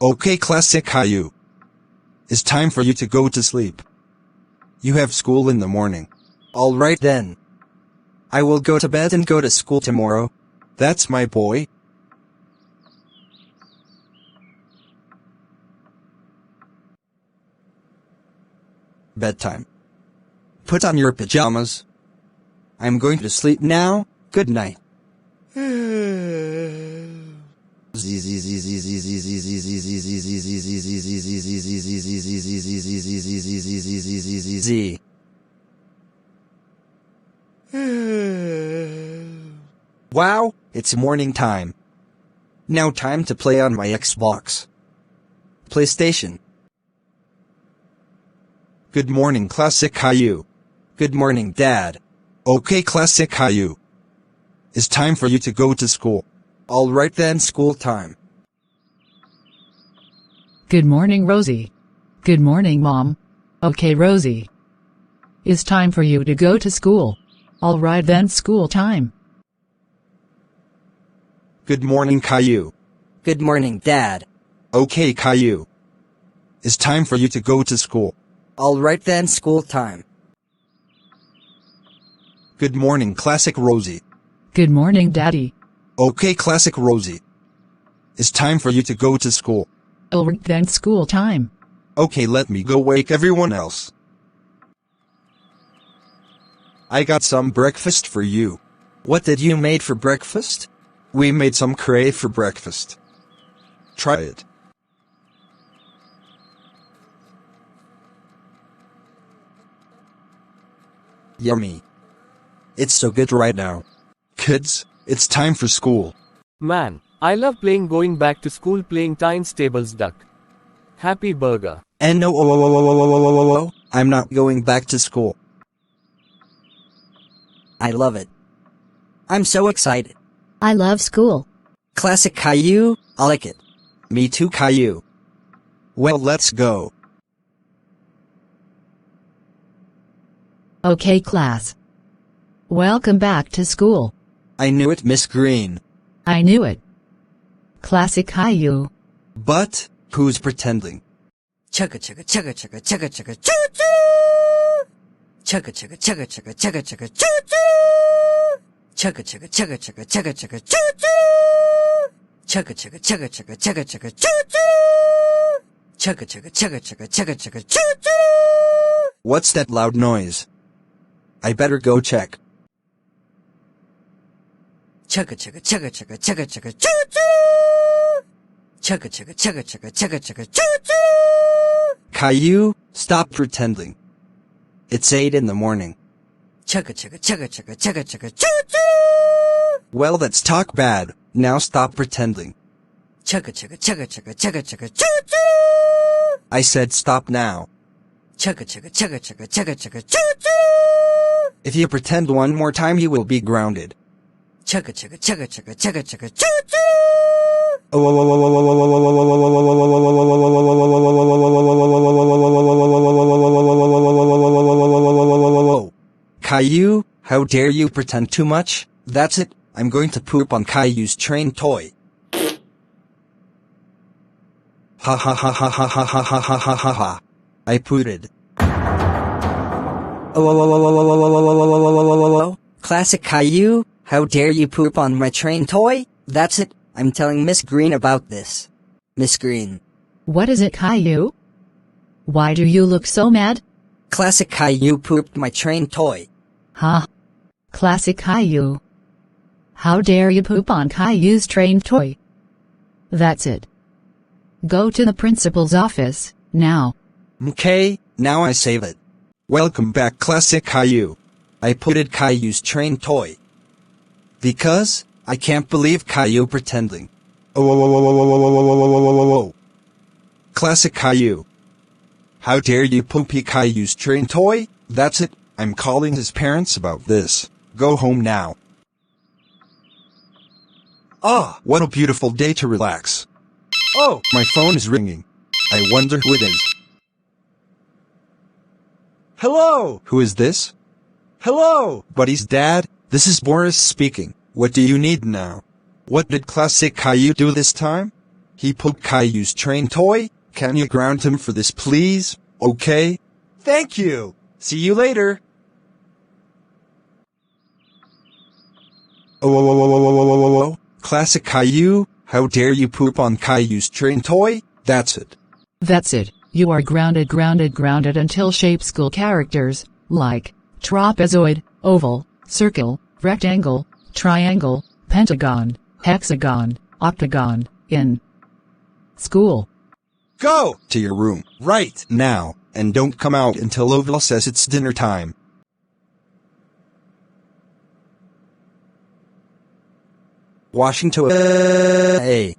Okay, classic Caillou. It's time for you to go to sleep. You have school in the morning. All right then. I will go to bed and go to school tomorrow. That's my boy. Bedtime. Put on your pajamas. I'm going to sleep now. Good night. Wow, it's morning time. Now time to play on my Xbox. PlayStation. Good morning, classic Caillou. Good morning, Dad. Okay, classic Caillou. It's time for you to go to school. All right then, school time. Good morning, Rosie. Good morning, Mom. Okay, Rosie. It's time for you to go to school. All right then, school time. Good morning, Caillou. Good morning, Dad. Okay, Caillou. It's time for you to go to school. All right then, school time. Good morning, classic Rosie. Good morning, Daddy. Okay, classic Rosie. It's time for you to go to school. All right then, school time. Okay, let me go wake everyone else. I got some breakfast for you. What did you made for breakfast? We made some crave for breakfast. Try it. Yummy. It's so good right now. Kids, it's time for school. Man, I love playing going back to school playing Times Tables Duck. Happy burger. And no, I'm not going back to school. I love it. I'm so excited. I love school. Classic Caillou, I like it. Me too, Caillou. Well, let's go. Okay, class. Welcome back to school. I knew it, Miss Green. I knew it. Classic Caillou. But, who's pretending? Chugga chugga chugga chugga chugga chugga choo choo! Chugga chugga chugga chugga chugga chugga choo choo! Chugga chugga chugga chugga chugga chugga choo choo! Chugga chugga chugga chugga chugga chugga choo choo! Chugga chugga chugga chugga chugga chugga choo choo! What's that loud noise? I better go check. Chugga chugga chugga chugga chugga chugga choo choo! Chugga chugga chugga chugga chugga chugga choo choo! Caillou, stop pretending. It's 8 in the morning. Chugga chugga chugga chugga chugga chugga choo choo! Well, that's talk bad. Now stop pretending. Chugga chugga chugga chugga chugga chugga choo choo! I said stop now. Chugga chugga chugga chugga chugga chugga choo choo! If you pretend one more time, you will be grounded. Chugga chugga chugga chugga chugga chugga choo choo! Caillou, how dare you pretend too much? That's it, I'm going to poop on Caillou's train toy. Ha ha ha ha ha ha ha ha ha ha ha ha. I pooted. Classic Caillou, how dare you poop on my train toy? That's it, I'm telling Miss Green about this. Miss Green. What is it, Caillou? Why do you look so mad? Classic Caillou pooped my train toy. Huh? Classic Caillou. How dare you poop on Caillou's train toy? That's it. Go to the principal's office, now. Okay, now I save it. Welcome back, classic Caillou. I pooted Caillou's train toy. Because, I can't believe Caillou pretending. Classic Caillou. How dare you poopy Caillou's train toy? That's it, I'm calling his parents about this. Go home now. Ah, what a beautiful day to relax. Oh, my phone is ringing. I wonder who it is. Hello, who is this? Hello, Buddy's dad, this is Boris speaking. What do you need now? What did classic Caillou do this time? He pooped Caillou's train toy. Can you ground him for this, please? Okay? Thank you. See you later. Oh. Classic Caillou. How dare you poop on Caillou's train toy? That's it. That's it. You are grounded until shape school characters, like trapezoid, oval, circle, rectangle, triangle, pentagon, hexagon, octagon, in school. Go to your room right now, and don't come out until Oval says it's dinner time. Washington. Hey.